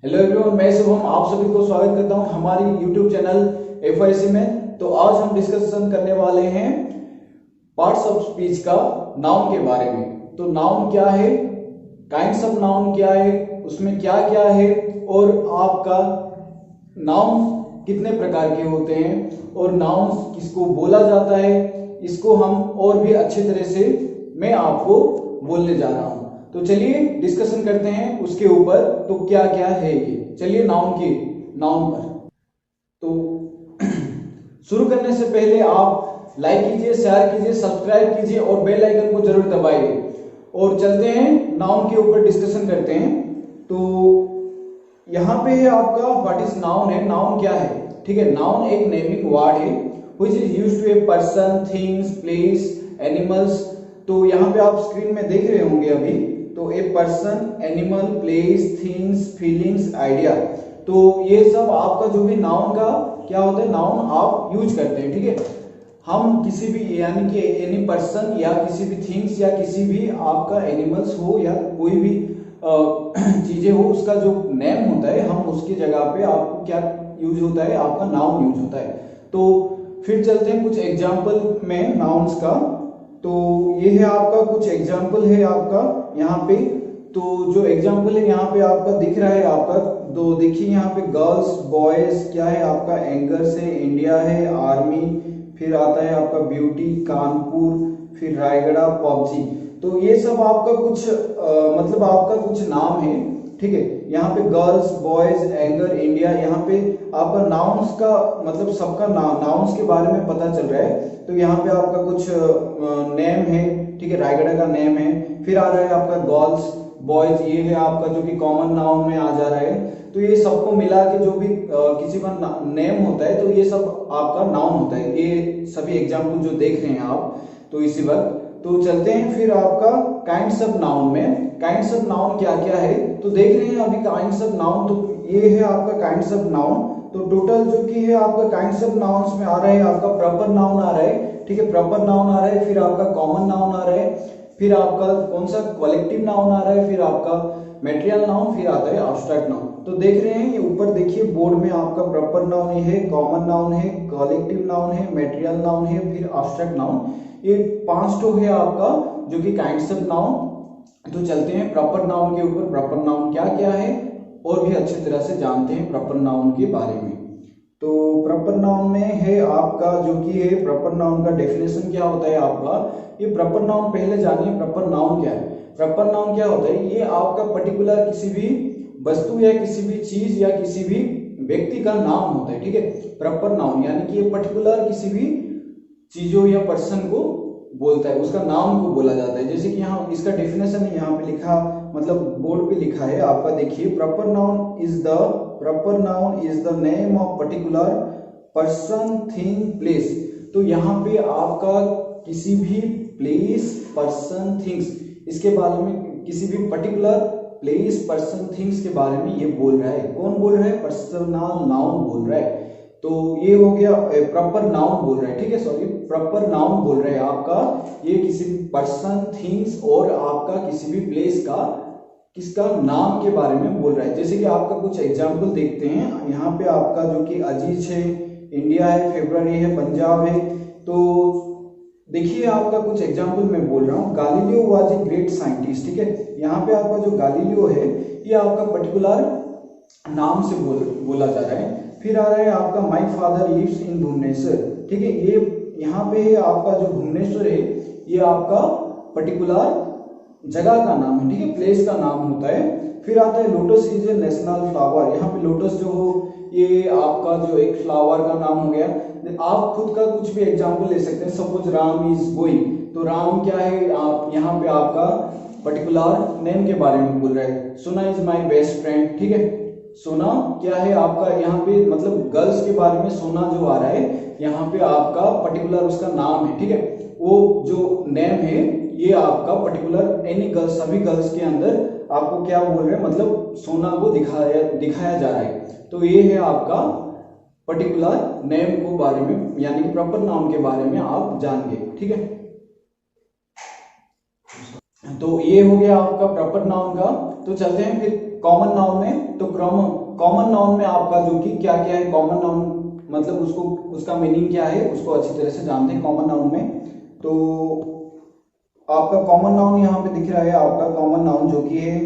Hello everyone, मैं शुभम आप सभी को स्वागत करता हूं हमारी यूट्यूब चैनल FIC में। तो आज हम डिस्कशन करने वाले हैं पार्ट्स ऑफ स्पीच का नाउन के बारे में। तो नाउन क्या है, काइंड्स ऑफ नाउन क्या है, उसमें क्या क्या है और आपका नाउन कितने प्रकार के होते हैं और नाउन किसको बोला जाता है, इसको हम और भी अच्छे तरह से मैं आपको बोलने जा रहा हूं। तो चलिए डिस्कशन करते हैं उसके ऊपर। तो क्या क्या है ये, चलिए नाउन पर। तो शुरू करने से पहले आप लाइक कीजिए, शेयर कीजिए, सब्सक्राइब कीजिए और बेल आइकन को जरूर दबाइए। और चलते हैं नाउन के ऊपर डिस्कशन करते हैं। तो यहाँ पे है आपका व्हाट इज नाउन है। नाउन क्या है, ठीक है। नाउन एक नेमिंग वर्ड है which is used to a person, things, place, animals. तो यहाँ पे आप स्क्रीन में देख रहे होंगे अभी। तो a person, animal, place, things, feelings, idea. तो ये सब आपका जो भी नाउन का क्या होता है, नाउन आप यूज करते हैं, ठीक है। हम किसी भी यानी कि एनी पर्सन या किसी भी थिंग्स या किसी भी आपका एनिमल्स हो या कोई भी चीजें हो, उसका जो नेम होता है हम उसकी जगह पे आपको क्या यूज होता है, आपका नाउन यूज होता है। तो फिर चलते हैं कुछ एग्जाम्पल में नाउन्स का। तो ये है आपका कुछ एग्जाम्पल है आपका यहाँ पे। तो जो एग्जाम्पल है यहाँ पे आपका दिख रहा है आपका, तो देखिए यहाँ पे गर्ल्स, बॉयज, क्या है आपका एंगर्स है, इंडिया है, आर्मी, फिर आता है आपका ब्यूटी, कानपुर, फिर रायगढ़, पबजी। तो ये सब आपका कुछ मतलब आपका कुछ नाम है, ठीक है। यहाँ पे गर्ल्स, बॉयज, एंगर, इंडिया, यहाँ पे आपका नाउन्स का मतलब सबका नाउन्स के बारे में पता चल रहा है। तो यहाँ पे आपका कुछ नेम है, ठीक है, रायगढ़ का नेम है। फिर आ रहा है आपका गर्ल्स, बॉयज, ये है आपका जो कि कॉमन नाउन में आ जा रहा है। तो ये सबको मिला के जो भी किसी का नेम होता है तो ये सब आपका नाउन होता है। ये सभी एग्जाम्पल जो देख रहे हैं आप, तो इसी वक्त तो चलते हैं फिर आपका काइंड्स ऑफ नाउन में। काइंड्स ऑफ नाउन क्या क्या है तो देख रहे हैं अभी काइंड्स ऑफ नाउन। तो ये है आपका काइंड्स ऑफ नाउन। तो टोटल जो कि है आपका काइंड्स ऑफ नाउन्स में आ रहा है आपका प्रॉपर नाउन आ रहा है, ठीक है, प्रॉपर नाउन आ रहा है, फिर आपका कॉमन नाउन आ रहा है, फिर आपका कौन सा कलेक्टिव नाउन आ रहा है, फिर आपका मेटेरियल नाउन, फिर आता है एब्स्ट्रैक्ट नाउन। तो देख रहे हैं ये ऊपर देखिए बोर्ड में आपका प्रॉपर नाउन है, कॉमन नाउन है, कलेक्टिव नाउन है, मेटेरियल नाउन है, फिर एब्स्ट्रैक्ट नाउन। ये 5 तो है आपका जो कि काइंड्स ऑफ नाउन। तो चलते हैं प्रॉपर नाउन के ऊपर। प्रॉपर नाउन क्या क्या है और भी अच्छी तरह से जानते हैं प्रॉपर नाउन के बारे में। तो प्रॉपर नाउन में है आपका जो कि है प्रॉपर नाउन का डेफिनेशन क्या होता है आपका। ये प्रॉपर नाउन पहले जानिए प्रॉपर नाउन क्या है। प्रॉपर नाउन क्या होता है, ये आपका पर्टिकुलर किसी भी वस्तु या किसी भी चीज या किसी भी व्यक्ति का नाम होता है, ठीक है। प्रॉपर नाउन यानी कि ये पर्टिकुलर किसी भी चीजों या पर्सन को बोलता है, उसका नाम को बोला जाता है। जैसे कि यहाँ इसका डेफिनेशन है, यहाँ पे लिखा मतलब बोर्ड पे लिखा है आपका, देखिए proper noun is the name of particular person, thing, place. तो यहाँ पे आपका किसी भी प्लेस, पर्सन, थिंग्स, इसके बारे में किसी भी पर्टिकुलर प्लेस, पर्सन, थिंग्स के बारे में ये बोल रहा है। कौन बोल रहा है, पर्सनल नाउन बोल रहा है। तो ये हो गया प्रॉपर नाउन बोल रहा है, ठीक है, सॉरी प्रॉपर नाउन बोल रहे हैं आपका। ये किसी भी पर्सन, थिंग्स और आपका किसी भी प्लेस का किसका नाम के बारे में बोल रहा है। जैसे कि आपका कुछ एग्जाम्पल देखते हैं यहाँ पे आपका जो कि अजीज है, इंडिया है, फेब्रुअरी है, पंजाब है। तो देखिए आपका कुछ एग्जाम्पल मैं बोल रहा हूँ। Galileo was a great scientist, ठीक है। यहाँ पे आपका जो गैलीलियो है ये आपका पर्टिकुलर नाम से बोला जा रहा है। फिर आ रहा है आपका my father lives in Bhubaneswar, ठीक है। ये यहाँ पे है आपका जो भुवनेश्वर है ये आपका पर्टिकुलर जगह का नाम है, ठीक है, प्लेस का नाम होता है। फिर आता है lotus is a national flower. यहाँ पे लोटस जो हो ये आपका जो एक फ्लावर का नाम हो गया। आप खुद का कुछ भी एग्जाम्पल ले सकते हैं। सपोज राम इज गोइंग, तो राम क्या है, आप यहाँ पे आपका पर्टिकुलर नेम के बारे में बोल रहा है। सोना इज माय बेस्ट फ्रेंड, ठीक है। सोना क्या है आपका यहाँ पे मतलब गर्ल्स के बारे में सोना जो आ रहा है यहाँ पे आपका पर्टिकुलर उसका नाम है, ठीक है। वो जो नेम है ये आपका पर्टिकुलर एनी गर्ल्स, सभी गर्ल्स के अंदर आपको क्या बोल रहे हैं, मतलब सोना को दिखाया जा रहा है। तो ये है आपका पर्टिकुलर नेम को बारे में यानी कि प्रॉपर नाउन के बारे में आप जान गए, ठीक है। तो ये हो गया आपका प्रॉपर नाउन का। तो चलते हैं फिर कॉमन नाउन में, तो कॉमन नाउन में आपका जो कि क्या क्या है, कॉमन नाउन मतलब उसको उसका मीनिंग क्या है उसको अच्छी तरह से जानते हैं कॉमन नाउन में। तो आपका कॉमन नाउन यहाँ पे दिख रहा है, आपका कॉमन नाउन जो कि है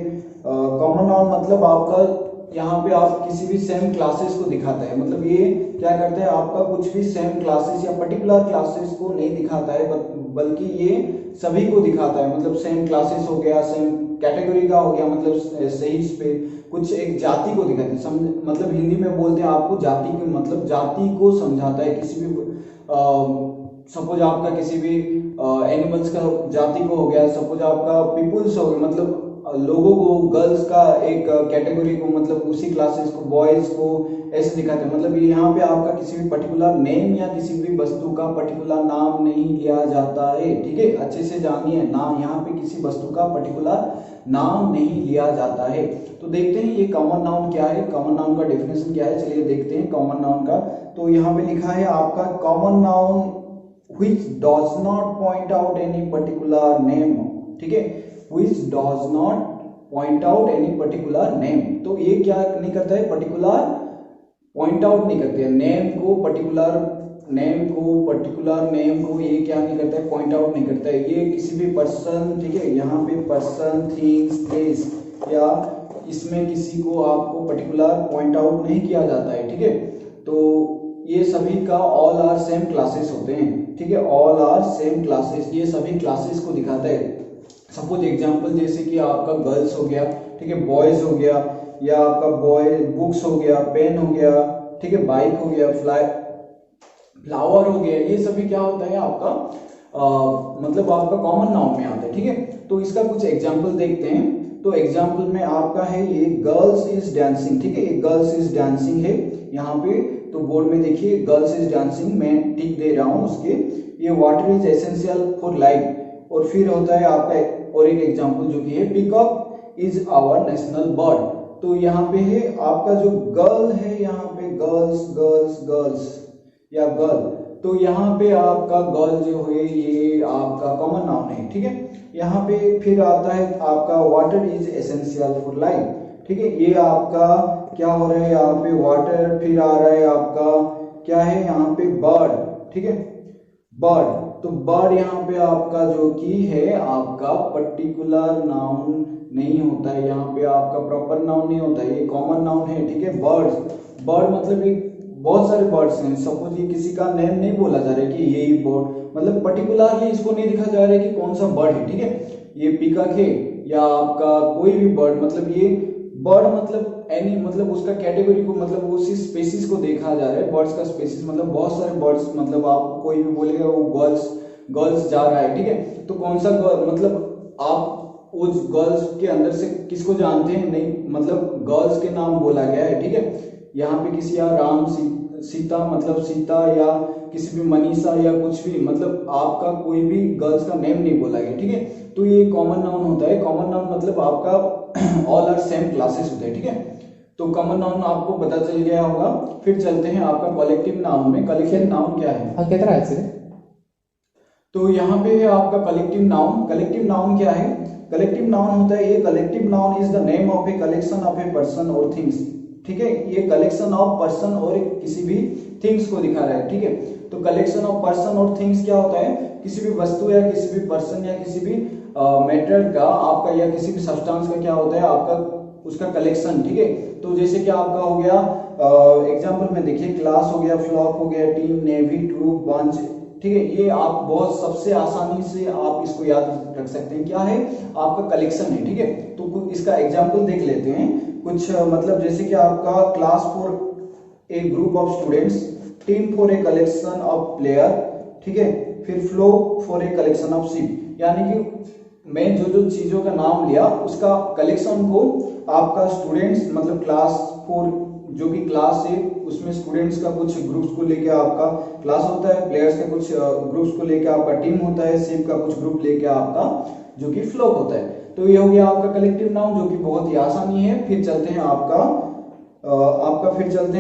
कॉमन नाउन मतलब आपका यहाँ पे आप किसी भी सेम क्लासेस को दिखाता है, मतलब ये क्या करता है आपका कुछ भी सेम क्लासेस या पर्टिकुलर क्लासेस को नहीं दिखाता है बल्कि ये सभी को दिखाता है, मतलब सेम क्लासेस हो गया, सेम कैटेगरी का हो गया, मतलब सही पे कुछ एक जाति को दिखाते हैं, मतलब हिंदी में बोलते हैं आपको जाति के, मतलब जाति को समझाता है। किसी भी सपोज आपका किसी भी एनिमल्स का जाति को हो गया, सपोज आपका पीपुल्स हो गया, मतलब लोगों को, गर्ल्स का एक कैटेगरी को, मतलब उसी क्लासेस को, बॉयज को ऐसे दिखाते हैं। मतलब यहाँ पे आपका किसी भी पर्टिकुलर नेम या किसी भी वस्तु का पर्टिकुलर नाम नहीं लिया जाता है, ठीक है, अच्छे से जानिए ना, यहाँ पे किसी वस्तु का पर्टिकुलर नाम नहीं लिया जाता है। तो देखते हैं ये कॉमन नाउन क्या है, कॉमन नाउन का डेफिनेशन क्या है, चलिए देखते हैं कॉमन नाउन का। तो यहाँ पे लिखा है आपका common noun which does not point out any particular name, ठीक है, which does not point out any particular name। तो ये क्या नहीं करता है, पर्टिकुलर पॉइंट आउट नहीं करते हैं नेम को, पर्टिकुलर नेम को ये क्या नहीं करता है, पॉइंट आउट नहीं करता है। ये किसी भी पर्सन, ठीक है, यहाँ पे पर्सन, थिंग्स, प्लेस या इसमें किसी को आपको पर्टिकुलर पॉइंट आउट नहीं किया जाता है, ठीक है। तो ये सभी का ऑल आर सेम क्लासेस होते हैं, ठीक है, ऑल आर सेम क्लासेस, ये सभी क्लासेस को दिखाता है। सपोज एग्जांपल जैसे कि आपका गर्ल्स हो गया, ठीक है, बॉयज हो गया, या आपका बॉय बुक्स हो गया, पेन हो गया, ठीक है, बाइक हो गया, फ्लावर हो गया, ये सभी क्या होता है आपका मतलब आपका कॉमन नाउन में आता है, ठीक है। तो इसका कुछ एग्जांपल देखते हैं। तो एग्जांपल में आपका है ये गर्ल्स इज डांसिंग, ठीक है, ये गर्ल्स इज डांसिंग है यहाँ पे, तो बोर्ड में देखिए गर्ल्स इज डांसिंग, मैं टिक दे रहा हूँ उसके। ये water is essential for life, और फिर होता है आपका और एक एग्जांपल जो कि है peacock is our national bird. तो यहाँ पे है आपका जो गर्ल है, यहाँ पे गर्ल्स या गर्ल, तो यहाँ पे आपका गर्ल जो है ये आपका कॉमन नाउन है, ठीक है। यहाँ पे फिर आता है आपका water is essential for life, ठीक है, ये आपका क्या हो रहा है यहाँ पे वाटर, फिर आ रहा है आपका क्या है यहाँ पे बर्ड, ठीक है, बर्ड। तो बर्ड यहाँ पे आपका जो कि है आपका पर्टिकुलर नाउन नहीं होता है, यहाँ पे आपका प्रॉपर नाउन नहीं होता है, ये कॉमन नाउन है, ठीक है। बर्ड मतलब ये बहुत सारे बर्ड्स हैं, सपोज ये किसी का नेम नहीं बोला जा रहा है कि यही बर्ड, मतलब पर्टिकुलरली इसको नहीं दिखा जा रहा है कि कौन सा बर्ड है, ठीक है। ये पीकॉक है या आपका कोई भी बर्ड, मतलब ये बर्ड मतलब एनी, मतलब उसका कैटेगरी को, मतलब उसी स्पेसीज को देखा जा रहा है, बर्ड्स का स्पेसीज, मतलब बहुत सारे बर्ड्स, मतलब आप कोई भी बोलेगा वो गर्ल्स जा रहा है, ठीक है। तो कौन सा मतलब आप उस गर्ल्स के अंदर से किसको जानते हैं, नहीं, मतलब गर्ल्स के नाम बोला गया है, ठीक है। यहाँ पे किसी या राम सीता, मतलब सीता, या किसी भी मनीषा या कुछ भी, मतलब आपका कोई भी गर्ल्स का नेम नहीं बोला गया, ठीक है। तो ये कॉमन नाउन होता है। कॉमन नाउन मतलब आपका ऑल आर सेम क्लासेस होते हैं, ठीक है। तो कॉमन नाउन आपको पता चल गया होगा। फिर चलते हैं आपका कलेक्टिव नाउन में। कलेक्टिव नाउन क्या है? तो यहाँ पे है आपका कलेक्टिव नाउन। कलेक्टिव नाउन क्या है? कलेक्टिव नाउन होता है, ये collective noun is the name of A collection of a person और थिंग्स, ठीक है। ये कलेक्शन ऑफ पर्सन और किसी भी थिंग्स को दिखा रहा है, ठीक है। तो कलेक्शन ऑफ पर्सन और थिंग्स क्या होता है? किसी भी वस्तु या किसी भी पर्सन या किसी भी मैटर का आपका या किसी भी सब्सटेंस का क्या होता है आपका उसका कलेक्शन, ठीक है। तो जैसे कि आपका हो गया एग्जांपल में देखिए, क्लास हो गया, फ्लॉक हो गया, टीम, नेवी, ट्रूप, बंच, ठीक है। ये आप बहुत सबसे आसानी से आप इसको याद रख सकते हैं, क्या है आपका कलेक्शन है, ठीक है। तो इसका एग्जांपल देख लेते हैं कुछ, मतलब जैसे कि आपका class for a group of students, team for a collection of player, ठीक है। फिर flock for a collection of ship, यानी कि मैं जो चीजों का नाम लिया उसका कलेक्शन को आपका स्टूडेंट्स, मतलब क्लास फॉर जो कि क्लास है उसमें स्टूडेंट्स का कुछ ग्रुप्स को लेके आपका क्लास होता है, प्लेयर्स के कुछ ग्रुप्स को लेके आपका टीम होता है, शिप का कुछ ग्रुप लेके आपका जो कि फ्लोक होता है। तो ये हो गया आपका कलेक्टिव नाउन, जो कि बहुत ही आसानी है। फिर चलते हैं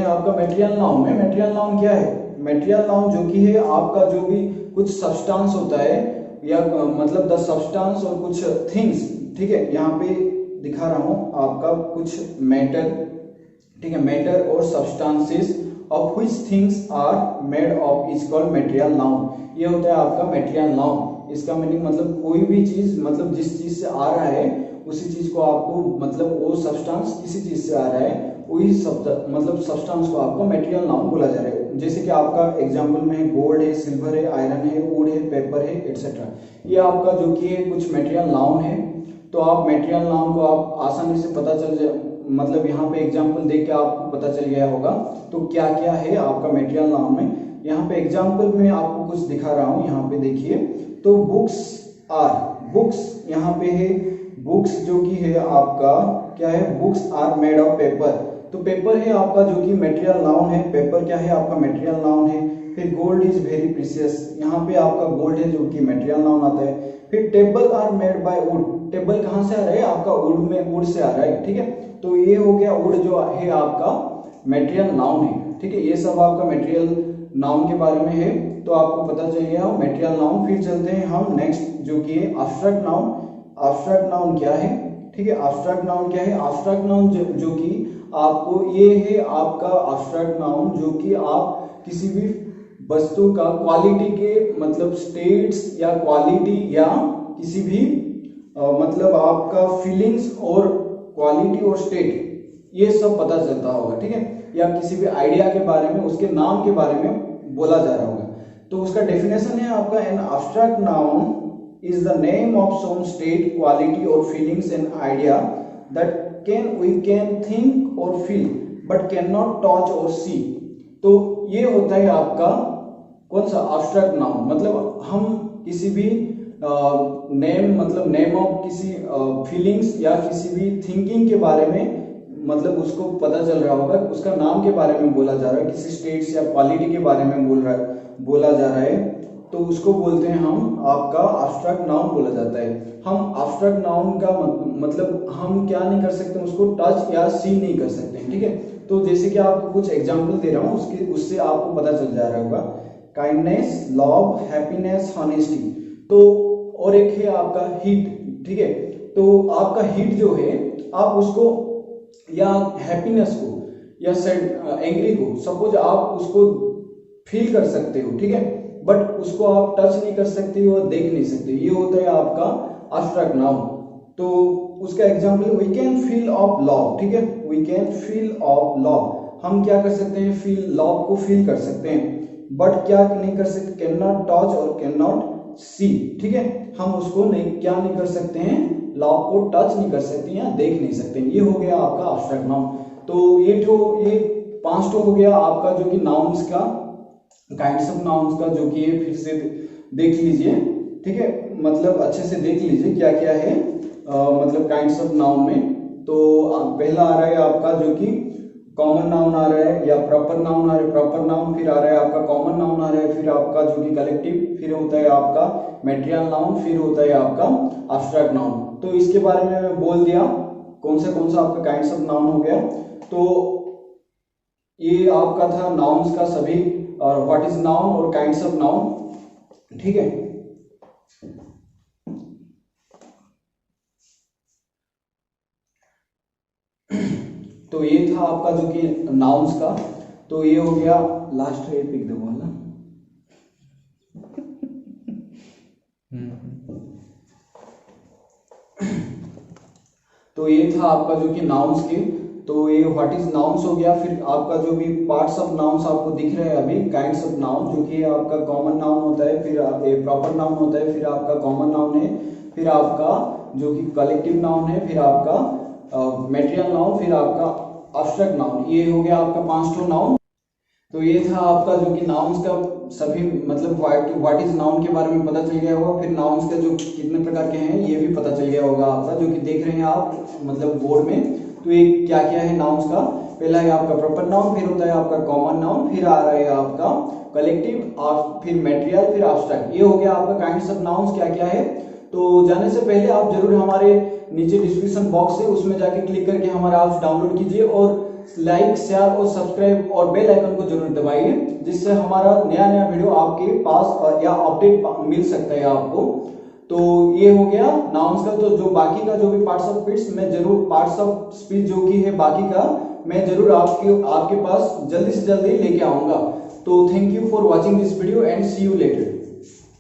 आपका मटेरियल नाउन में। मटेरियल नाउन क्या है? मटेरियल नाउन जो कि है आपका जो भी कुछ सब्सटेंस होता है, या मतलब द सब्सटेंस और कुछ थिंग्स, ठीक है। यहाँ पे दिखा रहा हूँ आपका कुछ मैटर, ठीक है, मैटर और substances of which things are made of is called material noun. ये होता है आपका मटेरियल नाउन। इसका मीनिंग मतलब कोई भी चीज, मतलब जिस चीज से आ रहा है उसी चीज को आपको, मतलब वो सब्सटेंस किसी चीज से आ रहा है वही मतलब सब्सटेंस को आपको मटेरियल नाउन बोला जा रहा है। जैसे कि आपका एग्जांपल में है गोल्ड है, सिल्वर है, आयरन है, वुड है, पेपर है, एटसेट्रा। ये आपका जो कि कुछ मटेरियल नाउन है। तो आप मटेरियल नाउन को आप आसानी से पता चल जाए, मतलब यहाँ पे एग्जांपल देख के आपको पता चल गया होगा तो क्या क्या है आपका मटेरियल नाउन में। यहाँ पे एग्जांपल में आपको कुछ दिखा रहा हूँ, यहाँ पे देखिए। तो बुक्स यहाँ पे है, बुक्स जो कि है आपका क्या है, books are made of paper. तो पेपर है आपका जो कि मटेरियल नाउन है, पेपर क्या है आपका मटेरियल नाउन है। फिर गोल्ड इज वेरी प्रीशियस, यहाँ पे आपका गोल्ड है जो कि मटेरियल नाउन आता है। फिर table are made by wood, table कहाँ से आ रहा है आपका वुड में, वुड से आ रहा है, ठीक है। तो ये हो गया वुड जो है आपका मटेरियल नाउन है, ठीक है। ये सब आपका मटेरियल नाउन के बारे में है, तो आपको पता चल गया मटेरियल नाउन। फिर चलते हैं हम नेक्स्ट जो कि है एब्स्ट्रैक्ट नाउन। एब्स्ट्रैक्ट नाउन क्या है, ठीक है। एब्स्ट्रैक्ट नाउन क्या है, एब्स्ट्रैक्ट नाउन जो कि आपको ये है आपका एब्स्ट्रैक्ट नाउन जो कि आप किसी भी वस्तु का क्वालिटी के मतलब स्टेट्स या क्वालिटी या किसी भी मतलब आपका फीलिंग्स और क्वालिटी और स्टेट ये सब पता चलता होगा, ठीक है। या किसी भी आइडिया के बारे में, उसके नाम के बारे में बोला जा रहा होगा। तो उसका डेफिनेशन है आपका, an abstract noun is the name of some state, quality or feelings and idea that we can think or feel but cannot touch or see। तो ये होता है आपका कौन सा एब्स्ट्रैक्ट नाउन। मतलब हम किसी भी नेम, मतलब नेम ऑफ किसी फीलिंग्स या किसी भी थिंकिंग के बारे में, मतलब उसको पता चल रहा होगा, उसका नाम के बारे में बोला जा रहा है, किसी स्टेट्स या क्वालिटी के बारे में बोला जा रहा है, तो उसको बोलते हैं हम आपका एब्स्ट्रैक्ट नाउन बोला जाता है। हम एब्स्ट्रैक्ट नाउन का मतलब हम क्या नहीं कर सकते, उसको टच या सी नहीं कर सकते, ठीक है। तो जैसे कि आपको कुछ एग्जांपल दे रहा हूँ, उससे आपको पता चल जा रहा होगा। Kindness, love, happiness, honesty. तो और एक है आपका हीट, ठीक है। तो आपका हीट जो है आप उसको या हैप्पीनेस को या एंग्री को, सपोज आप उसको फील कर सकते हो, ठीक है, बट उसको आप टच नहीं कर सकते हो, देख नहीं सकते। ये होता है आपका एब्स्ट्रैक्ट नाउन। तो उसका example we can feel of love, ठीक है, we can feel of love. हम क्या कर सकते हैं, फील, लव को फील कर सकते हैं, बट क्या नहीं कर सकते, कैन नॉट टच और कैन नॉट सी, ठीक है। हम उसको नहीं, क्या नहीं कर सकते हैं, लव को टच नहीं कर सकते या देख नहीं सकते। ये हो गया आपका एब्स्ट्रैक्ट नाउन। तो ये 5 हो गया आपका जो कि नाउन्स का, काइंड्स ऑफ नाउन्स का, जो कि फिर से देख लीजिए, ठीक है, मतलब अच्छे से देख लीजिए क्या क्या है मतलब काइंड्स ऑफ नाउन में। तो पहला आ रहा है आपका जो कि कॉमन नाउन आ रहा है या प्रॉपर नाउन आ रहा है, प्रॉपर नाउन, फिर आ रहा है आपका कॉमन नाउन आ रहा है, फिर आपका जो कि कलेक्टिव, फिर होता है आपका मटेरियल नाउन, फिर होता है आपका एब्स्ट्रैक्ट नाउन। तो इसके बारे में मैं बोल दिया कौन सा आपका काइंड्स ऑफ नाउन हो गया। तो ये आपका था नाउन्स का सभी, और व्हाट इज नाउन और काइंड्स ऑफ नाउन, ठीक है। तो ये था आपका जो कि नाउन्स का। तो ये हो गया लास्ट है, पिक द बॉल ना। तो ये था आपका जो कि नाउन्स के। तो ये व्हाट इज नाउन्स हो गया। फिर आपका जो भी पार्ट्स ऑफ नाउन्स आपको दिख रहे हैं अभी, काइंड्स ऑफ नाउन, जो कि आपका कॉमन नाउन होता है, फिर प्रॉपर नाउन होता है, फिर आपका कॉमन नाउन है, फिर आपका जो कि कलेक्टिव नाउन है, फिर आपका मटेरियल नाउन, फिर आपका एब्स्ट्रैक्ट नाउन। ये हो गया आपका 5 नाउन। तो ये था आपका जो कि नाउन्स का सभी, मतलब व्हाट इज नाउन के बारे में पता चल गया होगा। फिर नाउन्स का जो कितने प्रकार के हैं ये भी पता चल गया होगा आपका, जो कि देख रहे हैं आप मतलब बोर्ड में। तो ये क्या क्या है नाउन्स का, पहला है आपका प्रॉपर नाउन, फिर होता है आपका कॉमन नाउन, फिर आ रहा है आपका कलेक्टिव, और फिर मटेरियल, फिर एब्स्ट्रैक्ट। ये हो गया आपका काइंड्स ऑफ नाउन्स क्या क्या है। तो जाने से पहले आप जरूर हमारे नीचे डिस्क्रिप्शन बॉक्स है उसमें जाके क्लिक करके हमारा ऐप्स डाउनलोड कीजिए, और लाइक, शेयर और सब्सक्राइब और बेल आइकन को जरूर दबाइए, जिससे हमारा नया वीडियो आपके पास या अपडेट मिल सकता है आपको। तो ये हो गया नाउन्स का। तो जो बाकी का जो भी पार्ट्स ऑफ स्पीच मैं जरूर पार्ट्स ऑफ स्पीच जो की है बाकी का मैं जरूर आपके पास जल्दी से जल्दी लेके आऊंगा। तो thank you for watching this video and see you letter.